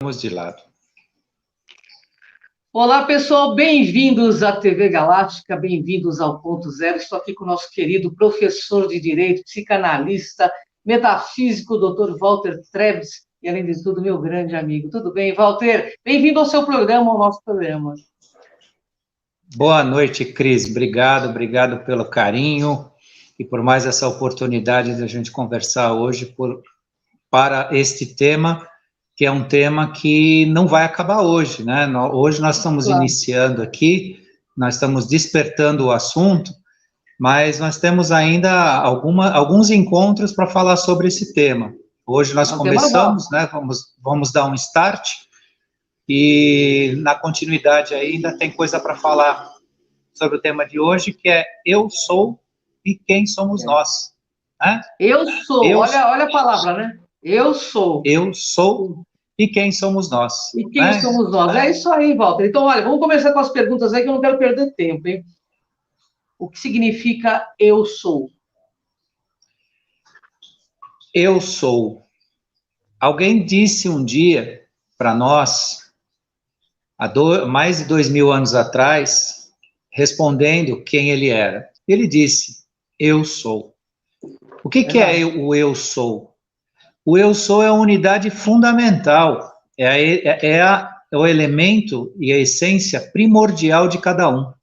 Vamos de lado. Olá, pessoal, bem-vindos à TV Galáctica, bem-vindos ao Ponto Zero. Estou aqui com o nosso querido professor de Direito, psicanalista, metafísico, Dr. Walter Trebes, e, além de tudo, meu grande amigo. Tudo bem, Walter? Bem-vindo ao seu programa, ao nosso programa. Boa noite, Cris. Obrigado pelo carinho e por mais essa oportunidade de a gente conversar hoje para este tema, que é um tema que não vai acabar hoje, né? Hoje nós estamos iniciando aqui, nós estamos despertando o assunto, mas nós temos ainda alguns encontros para falar sobre esse tema. Hoje nós começamos, né? Vamos dar um start, e na continuidade ainda tem coisa para falar sobre o tema de hoje, que é eu sou e quem somos nós. Né? Eu sou, olha a palavra, né? Eu sou. Eu sou e quem somos nós. E quem somos nós? É isso aí, Walter. Então, olha, vamos começar com as perguntas aí, que eu não quero perder tempo, hein? O que significa eu sou? Eu sou. Alguém disse um dia para nós, há mais de 2000 anos atrás, respondendo quem ele era. Ele disse, eu sou. O que é o eu sou? O eu sou é a unidade fundamental, é o elemento e a essência primordial de cada um.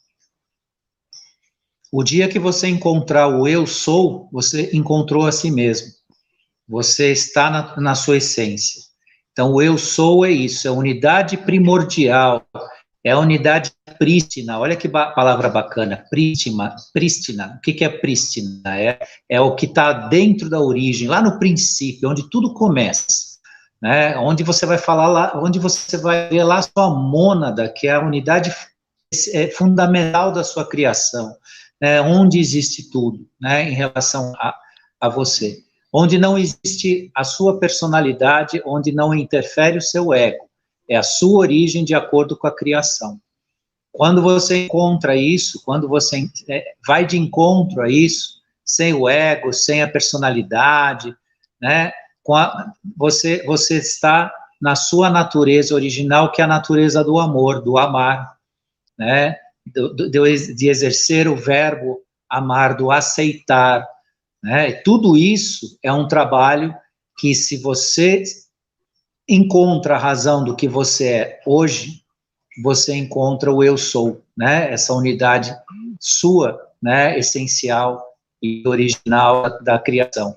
O dia que você encontrar o eu sou, você encontrou a si mesmo. Você está na sua essência. Então, o eu sou é isso, é a unidade primordial, é a unidade prístina. Olha que palavra bacana, prístina. O que é prístina? É o que está dentro da origem, lá no princípio, onde tudo começa, né? Onde você vai falar lá, onde você vai ver lá a sua mônada, que é a unidade fundamental da sua criação, né? Onde existe tudo, né? Em relação a você. Onde não existe a sua personalidade, onde não interfere o seu ego. É a sua origem de acordo com a criação. Quando você encontra isso, quando você vai de encontro a isso, sem o ego, sem a personalidade, né, você está na sua natureza original, que é a natureza do amor, do amar, né, de exercer o verbo amar, do aceitar, né, e tudo isso é um trabalho que, se você encontra a razão do que você é hoje, você encontra o eu sou, né? Essa unidade sua, né? Essencial e original da criação.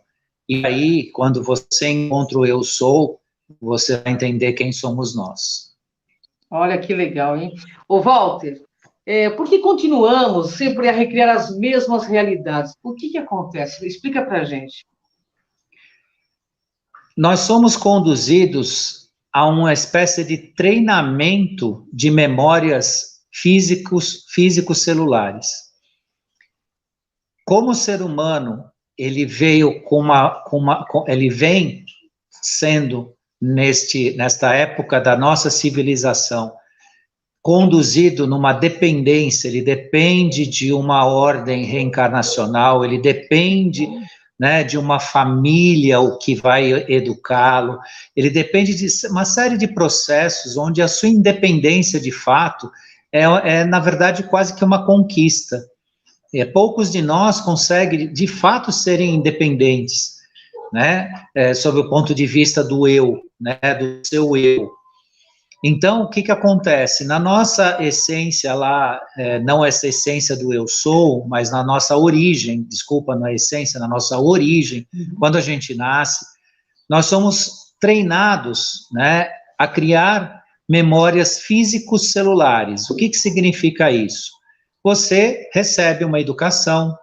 E aí, quando você encontra o eu sou, você vai entender quem somos nós. Olha que legal, hein? Ô, Walter, por que continuamos sempre a recriar as mesmas realidades? O que acontece? Explica pra gente. Nós somos conduzidos a uma espécie de treinamento de memórias físicos celulares. Como o ser humano, ele veio ele vem sendo nesta época da nossa civilização conduzido numa dependência, ele depende de uma ordem reencarnacional, ele depende, né, de uma família, o que vai educá-lo, ele depende de uma série de processos onde a sua independência, de fato, na verdade, quase que uma conquista. Poucos de nós conseguem, de fato, serem independentes, né, sob o ponto de vista do eu, né, do seu eu. Então, o que acontece? Na nossa essência lá, não essa essência do eu sou, mas na nossa origem, desculpa, não é essência, na nossa origem, quando a gente nasce, nós somos treinados, né, a criar memórias físico-celulares. O que significa isso? Você recebe uma educação,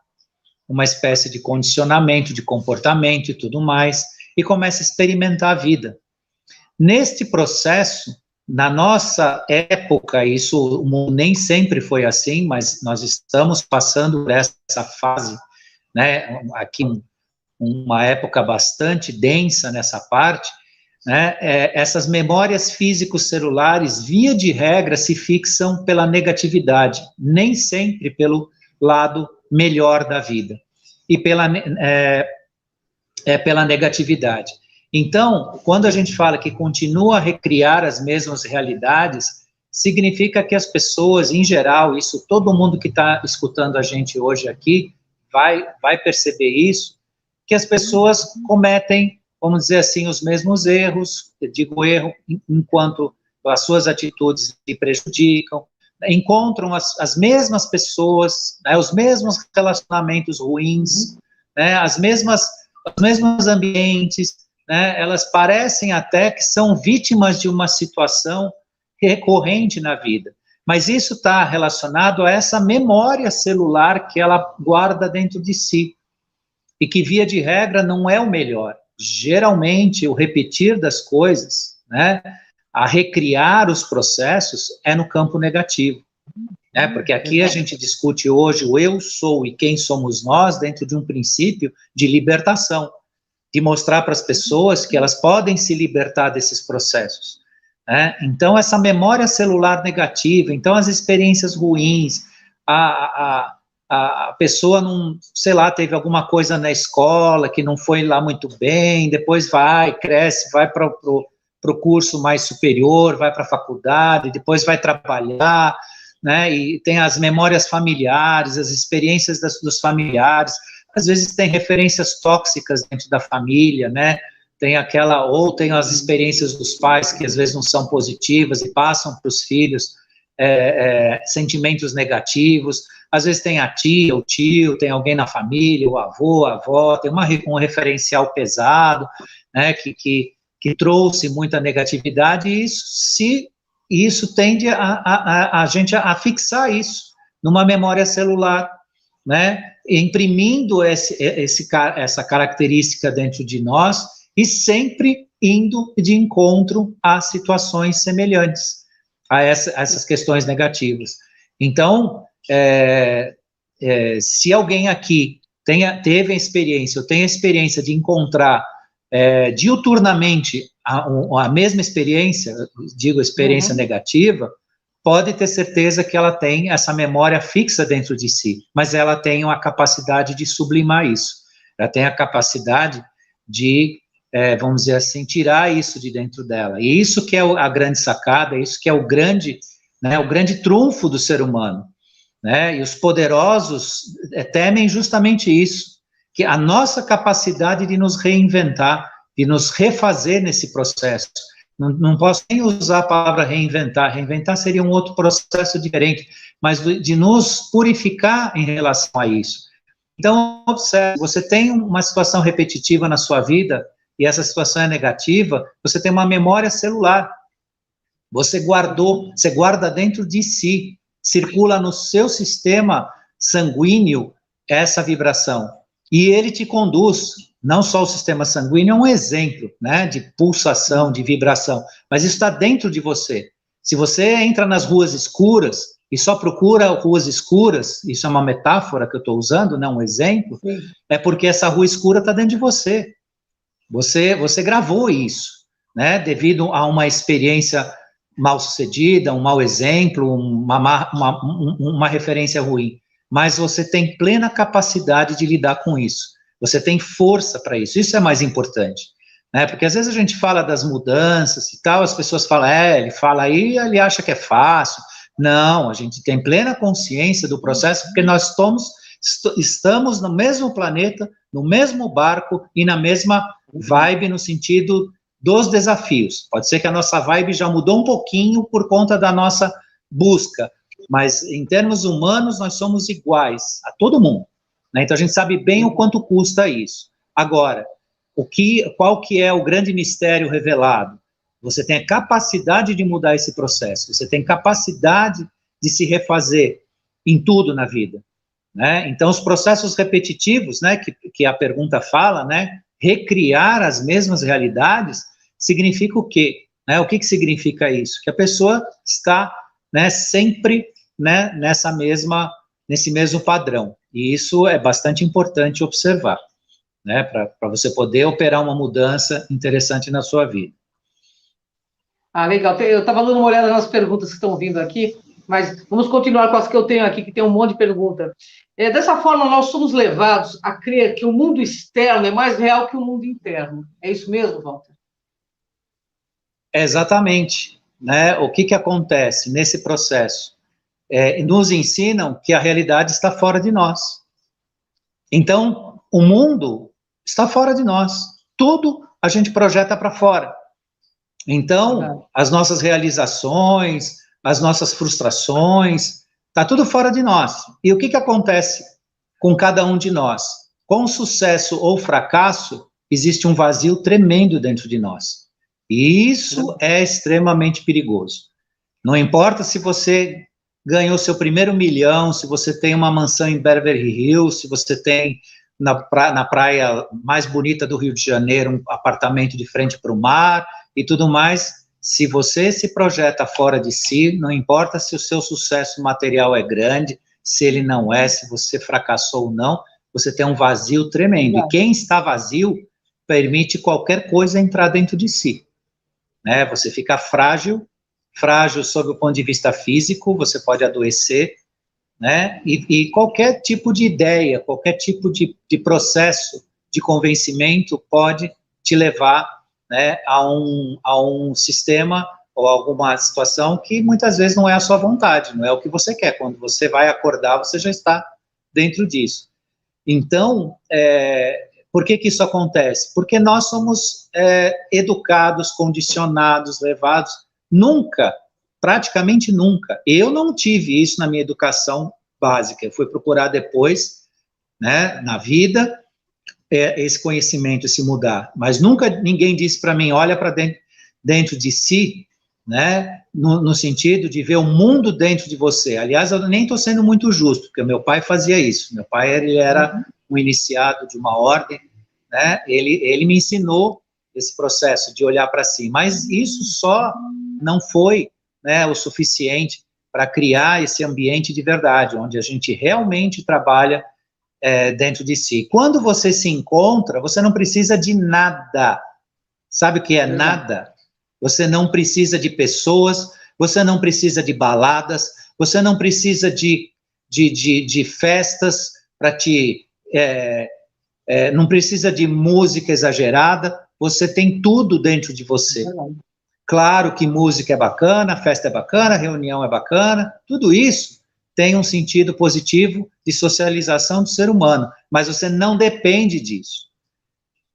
uma espécie de condicionamento de comportamento e tudo mais, e começa a experimentar a vida. Neste processo, na nossa época, isso nem sempre foi assim, mas nós estamos passando por essa fase, né, aqui uma época bastante densa nessa parte, né, essas memórias físico-celulares, via de regra, se fixam pela negatividade, nem sempre pelo lado melhor da vida, e pela negatividade. Então, quando a gente fala que continua a recriar as mesmas realidades, significa que as pessoas, em geral, isso todo mundo que está escutando a gente hoje aqui vai perceber isso, que as pessoas cometem, vamos dizer assim, os mesmos erros, eu digo erro, enquanto as suas atitudes lhe prejudicam, encontram as mesmas pessoas, né, os mesmos relacionamentos ruins, né, os mesmos ambientes, né, elas parecem até que são vítimas de uma situação recorrente na vida, mas isso está relacionado a essa memória celular que ela guarda dentro de si, e que, via de regra, não é o melhor. Geralmente, o repetir das coisas, né, a recriar os processos, é no campo negativo. Né, porque aqui a gente discute hoje o eu sou e quem somos nós dentro de um princípio de libertação, de mostrar para as pessoas que elas podem se libertar desses processos. Né? Então, essa memória celular negativa, então as experiências ruins, a pessoa não, sei lá, teve alguma coisa na escola que não foi lá muito bem, depois cresce, vai para o curso mais superior, vai para a faculdade, depois vai trabalhar, né, e tem as memórias familiares, as experiências dos familiares, às vezes tem referências tóxicas dentro da família, né, tem as experiências dos pais que às vezes não são positivas e passam para os filhos sentimentos negativos, às vezes tem a tia, o tio, tem alguém na família, o avô, a avó, tem um referencial pesado, né, que trouxe muita negatividade, e isso tende a gente a fixar isso numa memória celular, né, imprimindo essa característica dentro de nós e sempre indo de encontro a situações semelhantes a essas questões negativas. Então, se alguém aqui teve a experiência, ou tem a experiência de encontrar diuturnamente a mesma experiência, digo experiência negativa, pode ter certeza que ela tem essa memória fixa dentro de si, mas ela tem a capacidade de sublimar isso, ela tem a capacidade de, vamos dizer assim, tirar isso de dentro dela, e isso que é a grande sacada, isso que é o grande trunfo do ser humano, né, e os poderosos temem justamente isso, que a nossa capacidade de nos reinventar, de nos refazer nesse processo. Não posso nem usar a palavra reinventar seria um outro processo diferente, mas de nos purificar em relação a isso. Então, observe, você tem uma situação repetitiva na sua vida, e essa situação é negativa, você tem uma memória celular, você guarda dentro de si, circula no seu sistema sanguíneo essa vibração, e ele te conduz. Não só o sistema sanguíneo é um exemplo, né, de pulsação, de vibração, mas isso está dentro de você. Se você entra nas ruas escuras e só procura ruas escuras, isso é uma metáfora que eu estou usando, né, um exemplo, é porque essa rua escura está dentro de você. Você gravou isso, né, devido a uma experiência mal sucedida, um mau exemplo, uma referência ruim, mas você tem plena capacidade de lidar com isso. Você tem força para isso é mais importante, né, porque às vezes a gente fala das mudanças e tal, as pessoas falam, ele fala aí, ele acha que é fácil. Não, a gente tem plena consciência do processo, porque nós estamos no mesmo planeta, no mesmo barco e na mesma vibe no sentido dos desafios. Pode ser que a nossa vibe já mudou um pouquinho por conta da nossa busca, mas em termos humanos nós somos iguais a todo mundo. Então, a gente sabe bem o quanto custa isso. Agora, qual que é o grande mistério revelado? Você tem a capacidade de mudar esse processo, você tem capacidade de se refazer em tudo na vida, né? Então, os processos repetitivos, né, que a pergunta fala, né, recriar as mesmas realidades, significa o quê? Né, o que significa isso? Que a pessoa está, né, sempre, né, nesse mesmo padrão. E isso é bastante importante observar, né, para você poder operar uma mudança interessante na sua vida. Legal. Eu estava dando uma olhada nas perguntas que estão vindo aqui. Mas vamos continuar com as que eu tenho aqui, que tem um monte de pergunta. Dessa forma, nós somos levados a crer que o mundo externo é mais real que o mundo interno. É isso mesmo, Walter? Exatamente, né? O que acontece nesse processo? Nos ensinam que a realidade está fora de nós. Então, o mundo está fora de nós. Tudo a gente projeta para fora. Então, as nossas realizações, as nossas frustrações, está tudo fora de nós. E o que acontece com cada um de nós? Com sucesso ou fracasso, existe um vazio tremendo dentro de nós. E isso é extremamente perigoso. Não importa se você ganhou seu primeiro milhão, se você tem uma mansão em Beverly Hills, se você tem na praia mais bonita do Rio de Janeiro um apartamento de frente para o mar e tudo mais, se você se projeta fora de si, não importa se o seu sucesso material é grande, se ele não é, se você fracassou ou não, você tem um vazio tremendo. E quem está vazio permite qualquer coisa entrar dentro de si. Né? Você fica frágil sob o ponto de vista físico, você pode adoecer, né? E qualquer tipo de ideia, qualquer tipo de processo de convencimento pode te levar, né, a um sistema ou alguma situação que muitas vezes não é a sua vontade, não é o que você quer. Quando você vai acordar, você já está dentro disso. Então, por que isso acontece? Porque nós somos educados, condicionados, levados. Nunca, praticamente nunca. Eu não tive isso na minha educação básica. Eu fui procurar depois, né, na vida, esse conhecimento, se mudar. Mas nunca ninguém disse para mim, olha para dentro de si, né, no sentido de ver o mundo dentro de você. Aliás, eu nem estou sendo muito justo, porque meu pai fazia isso. Meu pai, ele era um iniciado de uma ordem, né, ele me ensinou esse processo de olhar para si, mas isso só não foi, né, o suficiente para criar esse ambiente de verdade, onde a gente realmente trabalha dentro de si. Quando você se encontra, você não precisa de nada. Sabe o que é nada? Você não precisa de pessoas, você não precisa de baladas, você não precisa de festas para te... não precisa de música exagerada, você tem tudo dentro de você. Claro que música é bacana, festa é bacana, reunião é bacana, tudo isso tem um sentido positivo de socialização do ser humano, mas você não depende disso.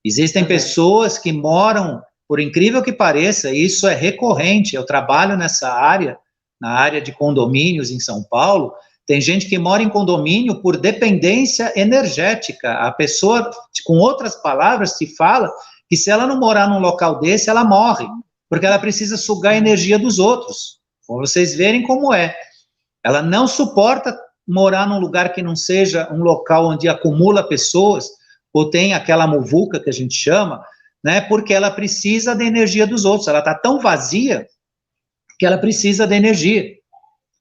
Existem pessoas que moram, por incrível que pareça, isso é recorrente, eu trabalho nessa área, na área de condomínios em São Paulo, tem gente que mora em condomínio por dependência energética. A pessoa, com outras palavras, te fala que se ela não morar num local desse, ela morre, porque ela precisa sugar a energia dos outros. Para vocês verem como é. Ela não suporta morar num lugar que não seja um local onde acumula pessoas, ou tem aquela muvuca que a gente chama, né, porque ela precisa da energia dos outros. Ela está tão vazia que ela precisa da energia.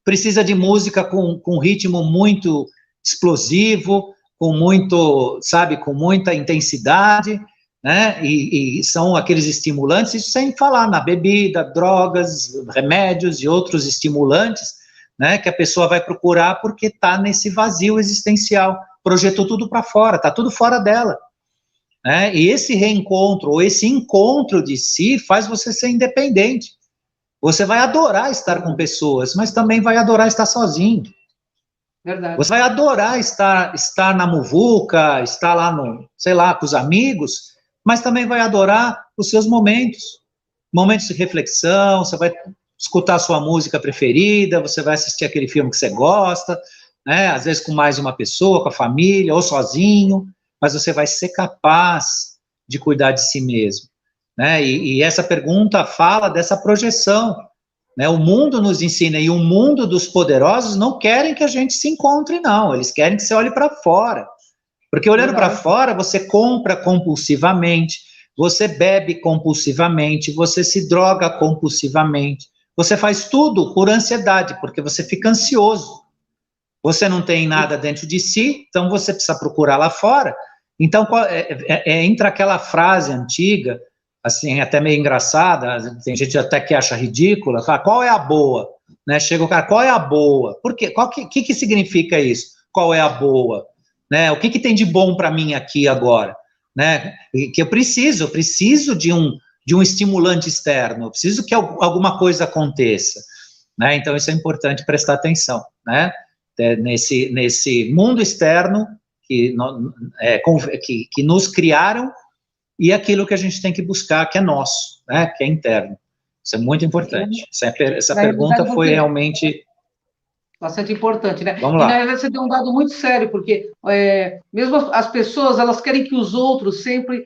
Precisa de música com ritmo muito explosivo, com muito, sabe, com muita intensidade, né, e são aqueles estimulantes, isso sem falar na bebida, drogas, remédios e outros estimulantes, né, que a pessoa vai procurar porque está nesse vazio existencial, projetou tudo para fora, está tudo fora dela, né, e esse reencontro, ou esse encontro de si, faz você ser independente. Você vai adorar estar com pessoas, mas também vai adorar estar sozinho. Verdade. Você vai adorar estar na muvuca, estar lá no, sei lá, com os amigos, mas também vai adorar os seus momentos de reflexão, você vai escutar a sua música preferida, você vai assistir aquele filme que você gosta, né, às vezes com mais de uma pessoa, com a família, ou sozinho, mas você vai ser capaz de cuidar de si mesmo. Né? E essa pergunta fala dessa projeção, né? O mundo nos ensina, e o mundo dos poderosos não querem que a gente se encontre, não, eles querem que você olhe para fora, porque olhando para fora, você compra compulsivamente, você bebe compulsivamente, você se droga compulsivamente, você faz tudo por ansiedade, porque você fica ansioso, você não tem nada dentro de si, então você precisa procurar lá fora. Então, entra aquela frase antiga, assim, até meio engraçada, tem gente até que acha ridícula, fala, qual é a boa? né? Chega o cara, qual é a boa? Por quê? Que significa isso? Qual é a boa? Né? O que tem de bom para mim aqui agora? Né? Que eu preciso de um estimulante externo, eu preciso que alguma coisa aconteça, né? Então isso é importante prestar atenção, né? Nesse mundo externo que nos criaram e aquilo que a gente tem que buscar, que é nosso, né? Que é interno. Isso é muito importante. Essa pergunta foi realmente bastante importante, né? Vamos E lá. na verdade você deu um dado muito sério, porque mesmo as pessoas, elas querem que os outros sempre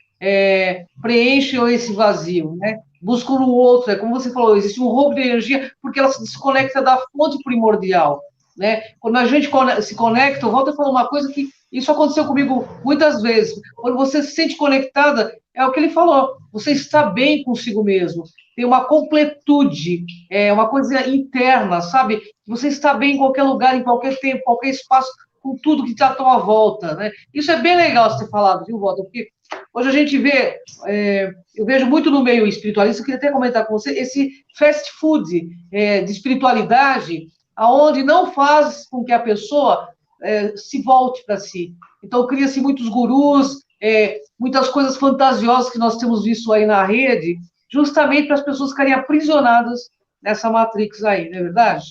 preencham esse vazio, né? Buscam no outro, como você falou, existe um roubo de energia porque ela se desconecta da fonte primordial, né? Quando a gente se conecta, eu volto a falar uma coisa que isso aconteceu comigo muitas vezes. Quando você se sente conectada, é o que ele falou, você está bem consigo mesmo, tem uma completude, uma coisa interna, sabe? Você está bem em qualquer lugar, em qualquer tempo, qualquer espaço, com tudo que está à tua volta, né? Isso é bem legal você ter falado, viu, Walter? Porque hoje a gente vê, eu vejo muito no meio espiritualista, eu queria até comentar com você, esse fast food de espiritualidade, aonde não faz com que a pessoa se volte para si. Então, cria-se muitos gurus, muitas coisas fantasiosas que nós temos visto aí na rede, justamente para as pessoas ficarem aprisionadas nessa Matrix aí, não é verdade?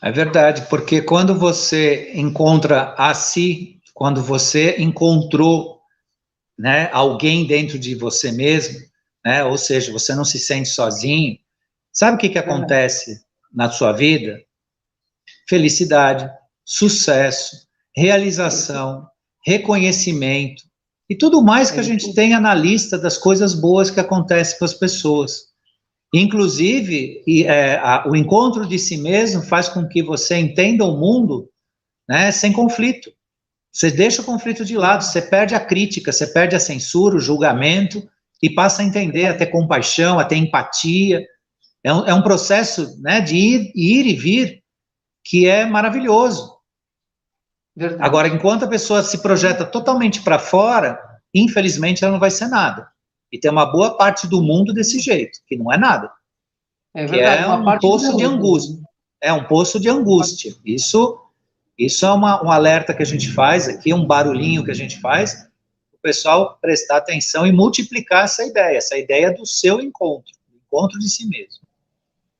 É verdade, porque quando você encontra a si, quando você encontrou, né, alguém dentro de você mesmo, né, ou seja, você não se sente sozinho, sabe o que acontece na sua vida? Felicidade, sucesso, realização, reconhecimento e tudo mais que a gente tenha na lista das coisas boas que acontecem com as pessoas. Inclusive, o encontro de si mesmo faz com que você entenda o mundo, né, sem conflito. Você deixa o conflito de lado, você perde a crítica, você perde a censura, o julgamento, e passa a entender, a ter compaixão, a ter empatia. É um processo, né, de ir e vir, que é maravilhoso. Verdade. Agora, enquanto a pessoa se projeta totalmente para fora, infelizmente ela não vai ser nada. E tem uma boa parte do mundo desse jeito, que não é nada. É verdade, que é um poço de angústia. É um poço de angústia. Isso é um alerta que a gente faz aqui, um barulhinho que a gente faz, o pessoal prestar atenção e multiplicar essa ideia do seu encontro, do encontro de si mesmo.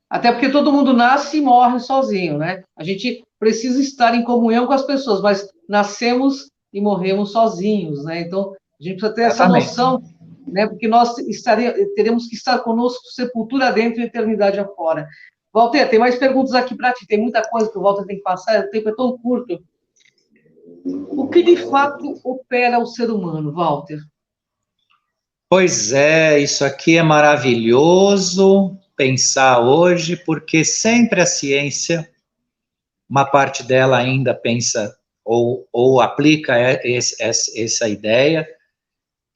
Até porque todo mundo nasce e morre sozinho, né? A gente precisa estar em comunhão com as pessoas, mas nascemos e morremos sozinhos, né? Então, a gente precisa ter essa noção, né? Porque nós teremos que estar conosco, sepultura dentro e eternidade afora. Walter, tem mais perguntas aqui para ti, tem muita coisa que o Walter tem que passar, o tempo é tão curto. O que de fato opera o ser humano, Walter? Pois é, isso aqui é maravilhoso pensar hoje, porque sempre a ciência, uma parte dela ainda pensa ou aplica essa ideia,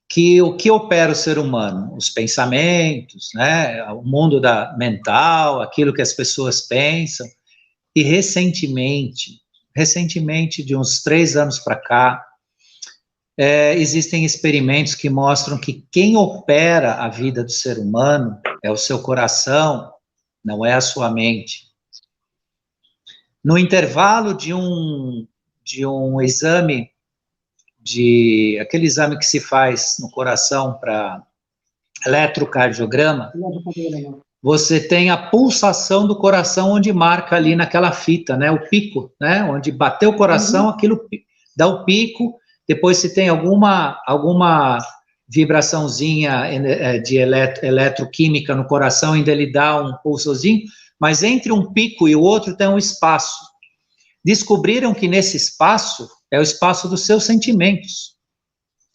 que o que opera o ser humano? Os pensamentos, né? O mundo mental, aquilo que as pessoas pensam, e recentemente, de uns 3 anos para cá, existem experimentos que mostram que quem opera a vida do ser humano é o seu coração, não é a sua mente. No intervalo de um exame, aquele exame que se faz no coração para eletrocardiograma, você tem a pulsação do coração onde marca ali naquela fita, né, o pico, né, onde bateu o coração, aquilo dá o pico. Depois, se tem alguma vibraçãozinha de eletroquímica no coração, ainda ele dá um pulsozinho, mas entre um pico e o outro tem um espaço. Descobriram que nesse espaço é o espaço dos seus sentimentos,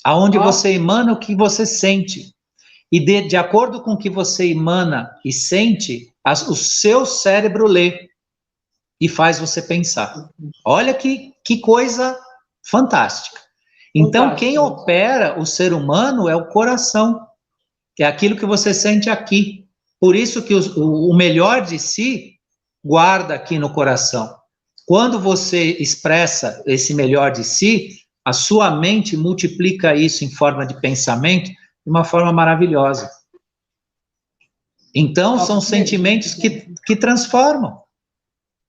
aonde você emana o que você sente. E de acordo com o que você emana e sente, o seu cérebro lê e faz você pensar. Olha que coisa fantástica. Então, quem opera o ser humano é o coração, que é aquilo que você sente aqui. Por isso que o melhor de si guarda aqui no coração. Quando você expressa esse melhor de si, a sua mente multiplica isso em forma de pensamento de uma forma maravilhosa. Então, são sentimentos que transformam.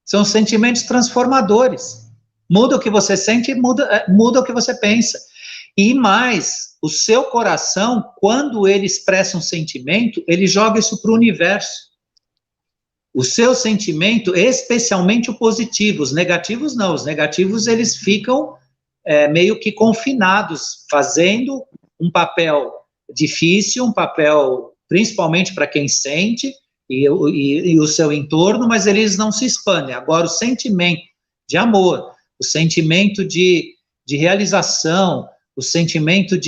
São sentimentos transformadores. Muda o que você sente, muda o que você pensa. E mais, o seu coração, quando ele expressa um sentimento, ele joga isso para o universo. O seu sentimento, especialmente o positivo, os negativos não. Os negativos, eles ficam meio que confinados, fazendo um papel difícil, um papel principalmente para quem sente, e o seu entorno, mas eles não se expandem. Agora, o sentimento de amor, o sentimento de realização, o sentimento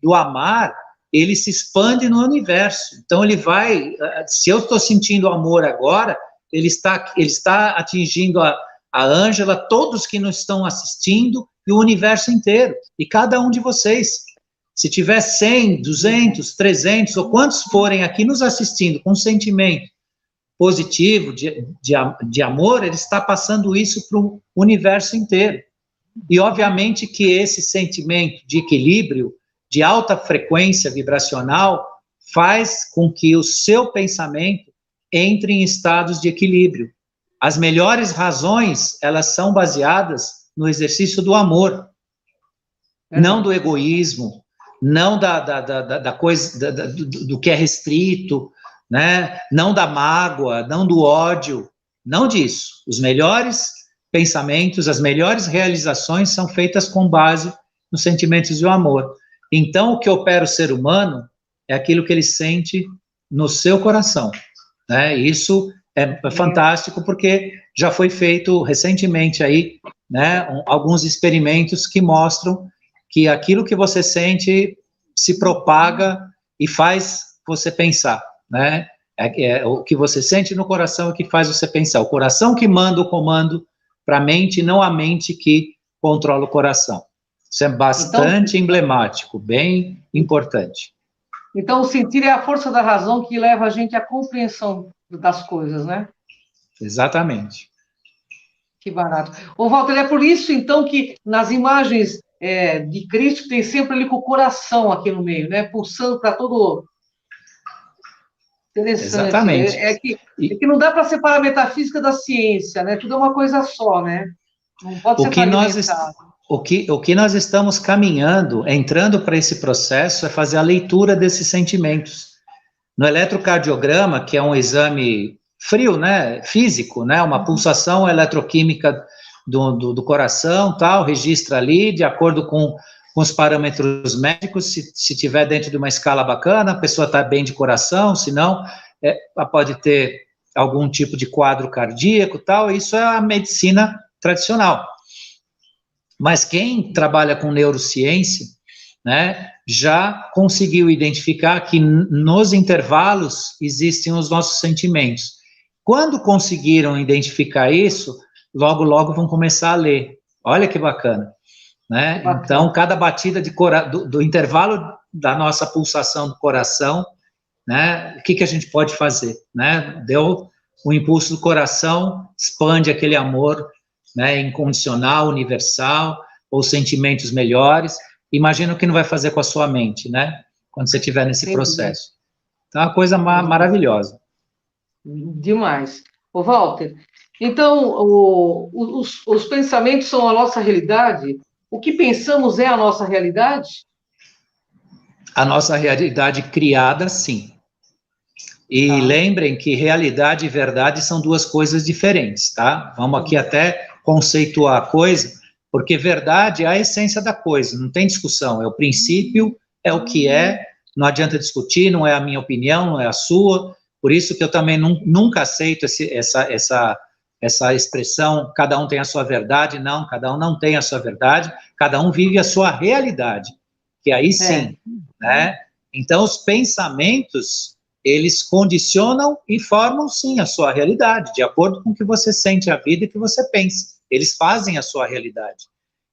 do amar, ele se expande no universo. Então, ele vai... Se eu estou sentindo amor agora, ele está atingindo a Ângela, todos que nos estão assistindo, e o universo inteiro, e cada um de vocês. Se tiver 100, 200, 300, ou quantos forem aqui nos assistindo com um sentimento positivo, de amor, ele está passando isso para o universo inteiro. E, obviamente, que esse sentimento de equilíbrio, de alta frequência vibracional, faz com que o seu pensamento entre em estados de equilíbrio. As melhores razões, elas são baseadas no exercício do amor, não do egoísmo, não da coisa, do que é restrito, né? Não da mágoa, não do ódio, não disso. Os melhores pensamentos, as melhores realizações são feitas com base nos sentimentos do amor. Então, o que opera o ser humano é aquilo que ele sente no seu coração, né? Isso é fantástico, porque já foi feito recentemente aí, né, alguns experimentos que mostram que aquilo que você sente se propaga e faz você pensar, né? O que você sente no coração é o que faz você pensar. O coração que manda o comando para a mente, não a mente que controla o coração. Isso é bastante emblemático, bem importante. Então, o sentir é a força da razão que leva a gente à compreensão das coisas, né? Exatamente. Que barato. Ô, Walter, é por isso, então, que nas imagens de Cristo tem sempre ali com o coração aqui no meio, né? Pulsando para todo... Interessante. Exatamente. É que não dá para separar a metafísica da ciência, né? Tudo é uma coisa só, né? Não pode ser fragmentado. O que nós estamos caminhando, entrando para esse processo, é fazer a leitura desses sentimentos. No eletrocardiograma, que é um exame frio, né, físico, né, uma pulsação eletroquímica do coração, tal, registra ali, de acordo com os parâmetros médicos, se tiver dentro de uma escala bacana, a pessoa está bem de coração, se não, pode ter algum tipo de quadro cardíaco, tal, isso é a medicina tradicional. Mas quem trabalha com neurociência, né, já conseguiu identificar que nos intervalos existem os nossos sentimentos. Quando conseguiram identificar isso, logo, logo vão começar a ler. Olha que bacana, né? Que bacana. Então, cada batida do intervalo da nossa pulsação do coração, né, o que a gente pode fazer, né? Deu o impulso do coração, expande aquele amor, né, incondicional, universal, ou sentimentos melhores. Imagina o que não vai fazer com a sua mente, né? Quando você estiver nesse processo. Então, é uma coisa maravilhosa. Demais. Ô, Walter, então, os pensamentos são a nossa realidade? O que pensamos é a nossa realidade? A nossa realidade criada, sim. E lembrem que realidade e verdade são duas coisas diferentes, tá? Vamos aqui até conceituar a coisa, porque verdade é a essência da coisa, não tem discussão, é o princípio, é o que é, não adianta discutir, não é a minha opinião, não é a sua, por isso que eu também nunca aceito essa expressão, cada um tem a sua verdade, não, cada um não tem a sua verdade, cada um vive a sua realidade, que aí sim, né? Então, os pensamentos, eles condicionam e formam, sim, a sua realidade, de acordo com o que você sente a vida e o que você pensa. Eles fazem a sua realidade.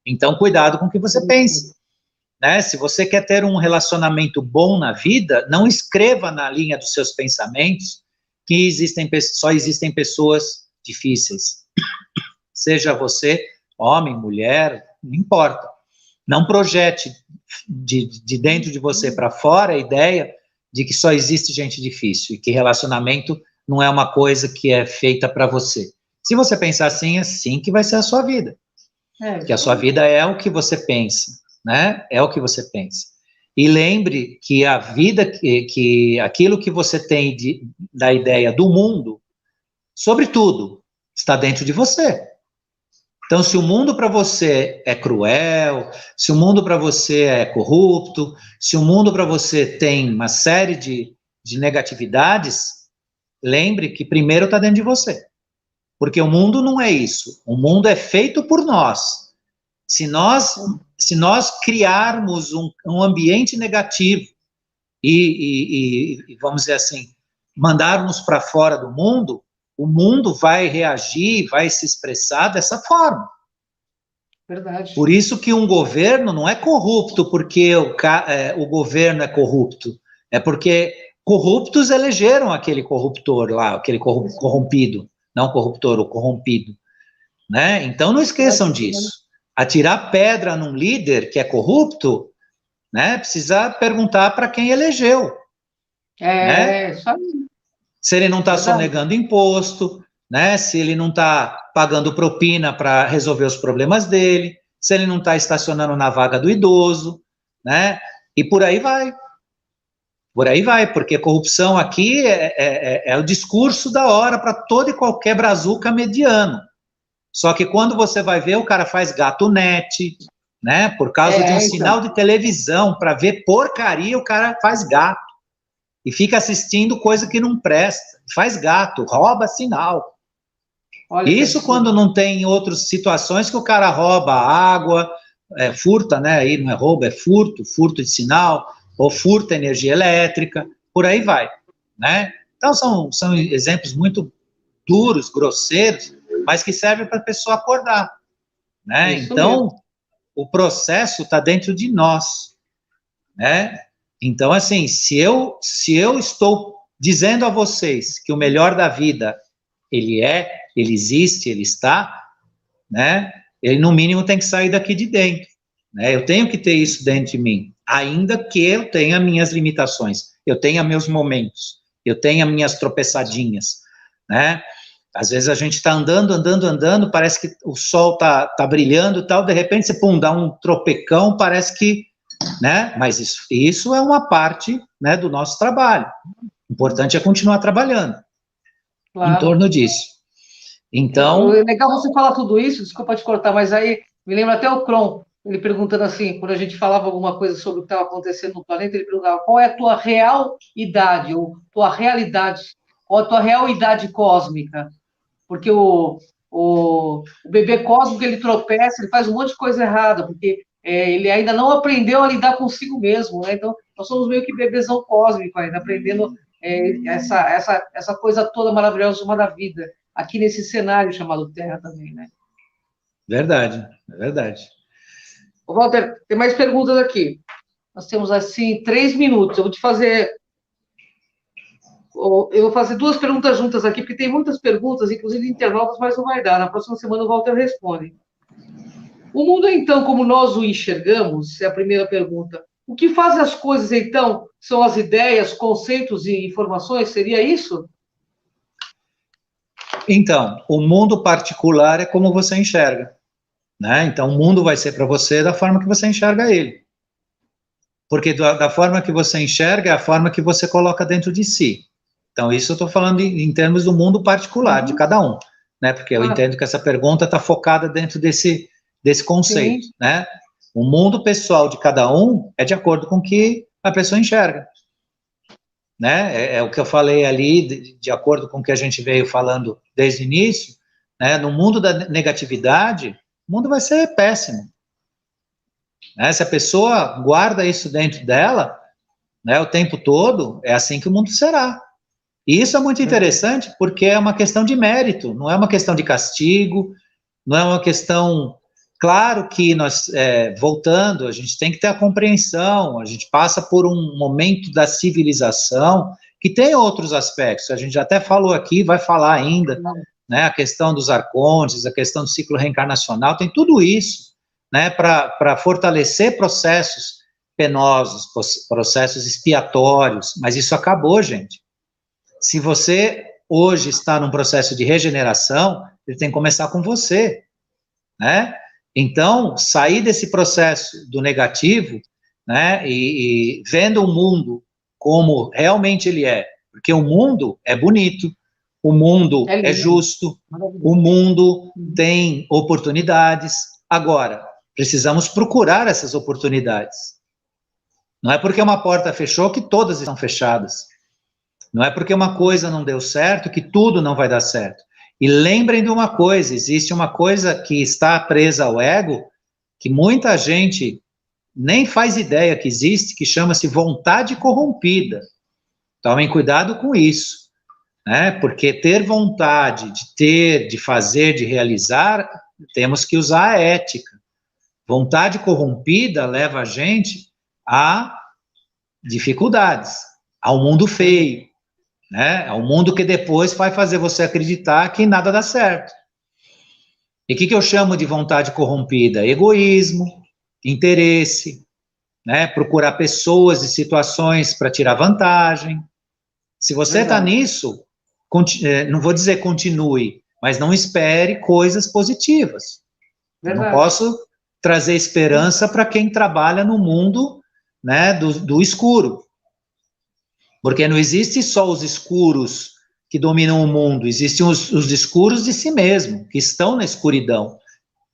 Então, cuidado com o que você pensa, né? Se você quer ter um relacionamento bom na vida, não escreva na linha dos seus pensamentos que só existem pessoas difíceis. Seja você homem, mulher, não importa. Não projete de dentro de você para fora a ideia de que só existe gente difícil e que relacionamento não é uma coisa que é feita para você. Se você pensar assim, é assim que vai ser a sua vida. Que a sua vida é o que você pensa, né? É o que você pensa. E lembre que a vida, que aquilo que você tem da ideia do mundo, sobretudo, está dentro de você. Então, se o mundo para você é cruel, se o mundo para você é corrupto, se o mundo para você tem uma série de negatividades, lembre que primeiro está dentro de você. Porque o mundo não é isso. O mundo é feito por nós. Se nós criarmos um ambiente negativo e, vamos dizer assim, mandarmos para fora do mundo, o mundo vai reagir, vai se expressar dessa forma. Verdade. Por isso que um governo não é corrupto porque o governo é corrupto. É porque corruptos elegeram aquele corruptor lá, aquele corrompido. Não corruptor, o corrompido. Né? Então não esqueçam disso. Atirar pedra num líder que é corrupto, né, precisa perguntar para quem elegeu. Né? Isso aí. Se ele não está sonegando imposto, né? Se ele não está pagando propina para resolver os problemas dele, se ele não está estacionando na vaga do idoso, né? E por aí vai. Por aí vai, porque corrupção aqui é o discurso da hora para todo e qualquer brazuca mediano. Só que quando você vai ver, o cara faz gato net, né? Por causa de um sinal de televisão, para ver porcaria, o cara faz gato. E fica assistindo coisa que não presta. Faz gato, rouba sinal. Olha, isso quando não tem outras situações que o cara rouba água, furta, né? Aí não é roubo, é furto de sinal, ou furta energia elétrica, por aí vai, né? Então são exemplos muito duros, grosseiros, mas que servem para a pessoa acordar, né? Então, mesmo. O processo está dentro de nós, né? Então, assim, se eu estou dizendo a vocês que o melhor da vida, ele existe, ele está, né? Ele, no mínimo, tem que sair daqui de dentro, né? Eu tenho que ter isso dentro de mim, ainda que eu tenha minhas limitações, eu tenha meus momentos, eu tenha minhas tropeçadinhas, né? Às vezes a gente está andando, parece que o sol tá brilhando e tal, de repente você, dá um tropecão, parece que, né? Mas isso é uma parte, né, do nosso trabalho. O importante é continuar trabalhando em torno disso. Então... É legal você falar tudo isso, desculpa te cortar, mas aí me lembra até o Kron, ele perguntando assim, quando a gente falava alguma coisa sobre o que estava acontecendo no planeta, ele perguntava qual é a tua real idade, ou tua realidade, qual a tua real idade cósmica, porque o bebê cósmico, ele tropeça, ele faz um monte de coisa errada, porque ele ainda não aprendeu a lidar consigo mesmo, né? Então, nós somos meio que bebezão cósmico ainda, aprendendo essa coisa toda maravilhosa chamada vida, aqui nesse cenário chamado Terra também, né? Verdade, é verdade. Ô, Walter, tem mais perguntas aqui. Nós temos, assim, 3 minutos. Eu vou fazer 2 perguntas juntas aqui, porque tem muitas perguntas, inclusive intervalos, mas não vai dar. Na próxima semana o Walter responde. O mundo, então, como nós o enxergamos, é a primeira pergunta. O que faz as coisas, então, são as ideias, conceitos e informações? Seria isso? Então, o mundo particular é como você enxerga, né? Então, o mundo vai ser para você da forma que você enxerga ele. Porque da forma que você enxerga é a forma que você coloca dentro de si. Então, isso eu estou falando em termos do mundo particular, de cada um, né? Porque eu entendo que essa pergunta está focada dentro desse conceito, né? O mundo pessoal de cada um é de acordo com o que a pessoa enxerga, né? É o que eu falei ali, de acordo com o que a gente veio falando desde o início, né? No mundo da negatividade, o mundo vai ser péssimo, né? Se a pessoa guarda isso dentro dela, né, o tempo todo, é assim que o mundo será. E isso é muito interessante, porque é uma questão de mérito, não é uma questão de castigo, não é uma questão... Claro que nós, voltando, a gente tem que ter a compreensão, a gente passa por um momento da civilização que tem outros aspectos, a gente já até falou aqui, vai falar ainda, né, a questão dos arcontes, a questão do ciclo reencarnacional, tem tudo isso, né, para fortalecer processos penosos, processos expiatórios, mas isso acabou, gente. Se você hoje está num processo de regeneração, ele tem que começar com você, né? Então, sair desse processo do negativo, né, e vendo o mundo como realmente ele é, porque o mundo é bonito, o mundo é justo, o mundo tem oportunidades. Agora, precisamos procurar essas oportunidades. Não é porque uma porta fechou que todas estão fechadas. Não é porque uma coisa não deu certo que tudo não vai dar certo. E lembrem de uma coisa, existe uma coisa que está presa ao ego, que muita gente nem faz ideia que existe, que chama-se vontade corrompida. Tomem cuidado com isso, né? Porque ter vontade de ter, de fazer, de realizar, temos que usar a ética. Vontade corrompida leva a gente a dificuldades, ao mundo feio, né? Ao mundo que depois vai fazer você acreditar que nada dá certo. E o que eu chamo de vontade corrompida? Egoísmo, interesse, né? Procurar pessoas e situações para tirar vantagem. Se você está nisso, não vou dizer continue, mas não espere coisas positivas. Eu não posso trazer esperança para quem trabalha no mundo, né, do escuro. Porque não existe só os escuros que dominam o mundo, existem os escuros de si mesmo, que estão na escuridão,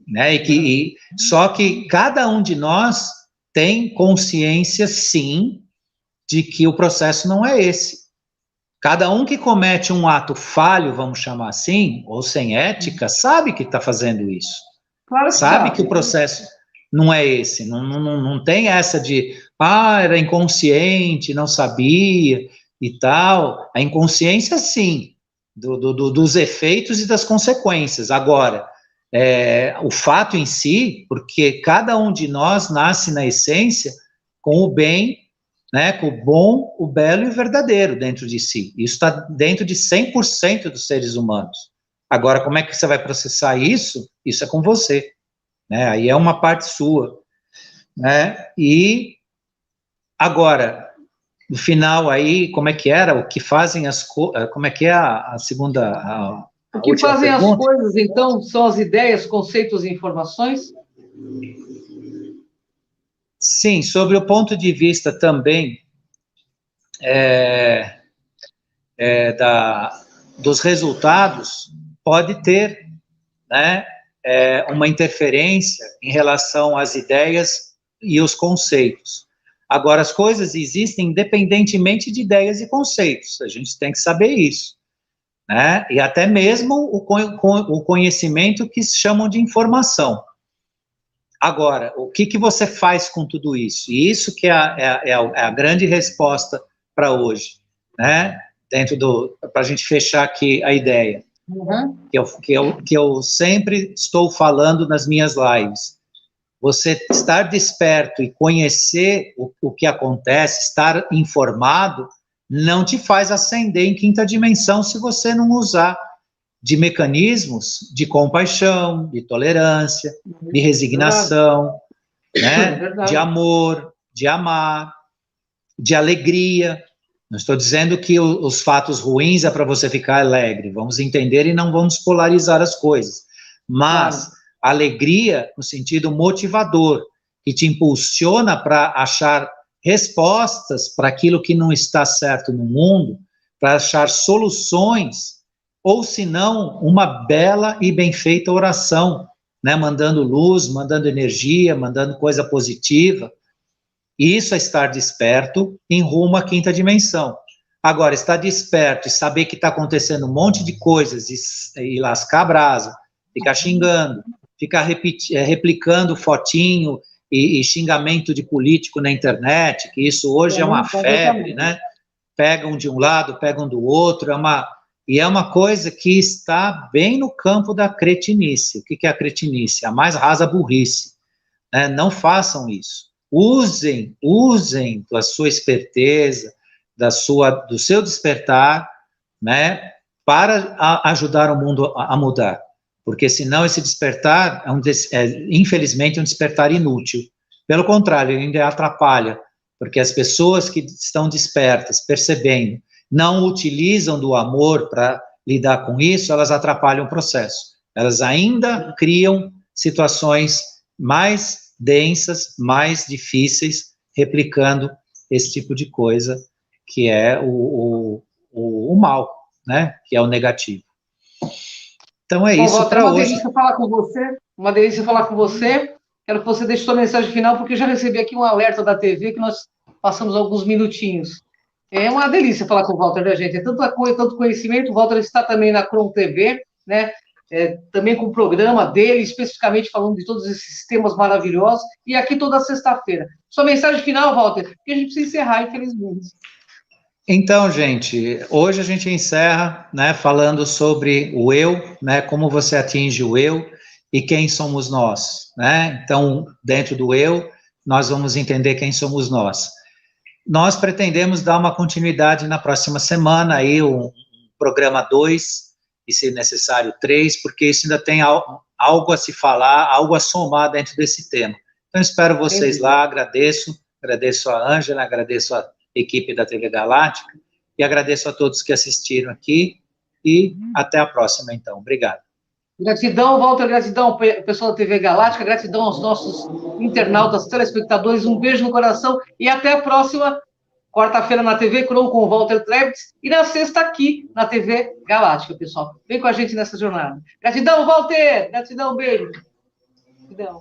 né? Só que cada um de nós tem consciência, sim, de que o processo não é esse. Cada um que comete um ato falho, vamos chamar assim, ou sem ética, sabe que está fazendo isso. Claro que sabe que o processo não é esse. Não tem essa de, era inconsciente, não sabia e tal. A inconsciência, sim, dos efeitos e das consequências. Agora, o fato em si, porque cada um de nós nasce na essência com o bem, né, com o bom, o belo e o verdadeiro dentro de si. Isso está dentro de 100% dos seres humanos. Agora, como é que você vai processar isso? Isso é com você, né? Aí é uma parte sua, né? E agora, no final aí, como é que era? O que fazem as coisas? Como é que é a segunda? O que fazem as coisas, então, são as ideias, conceitos e informações? Sim, sobre o ponto de vista também dos resultados, pode ter, né, uma interferência em relação às ideias e os conceitos. Agora, as coisas existem independentemente de ideias e conceitos, a gente tem que saber isso, né? E até mesmo o conhecimento que chamam de informação. Agora, o que você faz com tudo isso? E isso que é a grande resposta para hoje, né? Para a gente fechar aqui a ideia, que eu sempre estou falando nas minhas lives. Você estar desperto e conhecer o que acontece, estar informado, não te faz ascender em quinta dimensão se você não usar de mecanismos de compaixão, de tolerância, de resignação, né? De amor, de amar, de alegria. Não estou dizendo que os fatos ruins é para você ficar alegre, vamos entender e não vamos polarizar as coisas, mas alegria no sentido motivador, que te impulsiona para achar respostas para aquilo que não está certo no mundo, para achar soluções, ou se não, uma bela e bem feita oração, né, mandando luz, mandando energia, mandando coisa positiva. Isso é estar desperto em rumo à quinta dimensão. Agora, estar desperto e saber que está acontecendo um monte de coisas e lascar a brasa, ficar xingando, ficar replicando fotinho e xingamento de político na internet, que isso hoje é uma febre, né? Pegam de um lado, pegam do outro, é uma coisa que está bem no campo da cretinice. O que é a cretinice? A mais rasa burrice, né? Não façam isso. Usem da sua esperteza, do seu despertar, né, para ajudar o mundo a mudar. Porque senão esse despertar infelizmente, um despertar inútil, Pelo contrário, ele ainda atrapalha, porque as pessoas que estão despertas, percebendo, não utilizam do amor para lidar com isso, elas atrapalham o processo. Elas ainda criam situações mais densas, mais difíceis, replicando esse tipo de coisa, que é o mal, né? Que é o negativo. Então é isso para hoje. Uma delícia falar com você, uma delícia falar com você. Quero que você deixe sua mensagem final, porque eu já recebi aqui um alerta da TV que nós passamos alguns minutinhos. É uma delícia falar com o Walter, né, gente? É tanto conhecimento. O Walter está também na Crom TV, né? Também com o programa dele, especificamente falando de todos esses temas maravilhosos. E aqui toda sexta-feira. Sua mensagem final, Walter, porque a gente precisa encerrar, infelizmente. Então, gente, hoje a gente encerra, né, falando sobre o eu, né, como você atinge o eu e quem somos nós, né? Então, dentro do eu, nós vamos entender quem somos nós. Nós pretendemos dar uma continuidade na próxima semana, aí um programa 2, e se necessário 3, porque isso ainda tem algo a se falar, algo a somar dentro desse tema. Então, espero vocês lá, agradeço a Ângela, agradeço a equipe da TV Galáctica, e agradeço a todos que assistiram aqui, e até a próxima, então. Obrigado. Gratidão, Walter, gratidão, pessoal da TV Galáctica, gratidão aos nossos internautas, telespectadores, um beijo no coração, e até a próxima quarta-feira na TV Crom com o Walter Trebitz, e na sexta aqui na TV Galáctica, pessoal. Vem com a gente nessa jornada. Gratidão, Walter! Gratidão, beijo! Gratidão.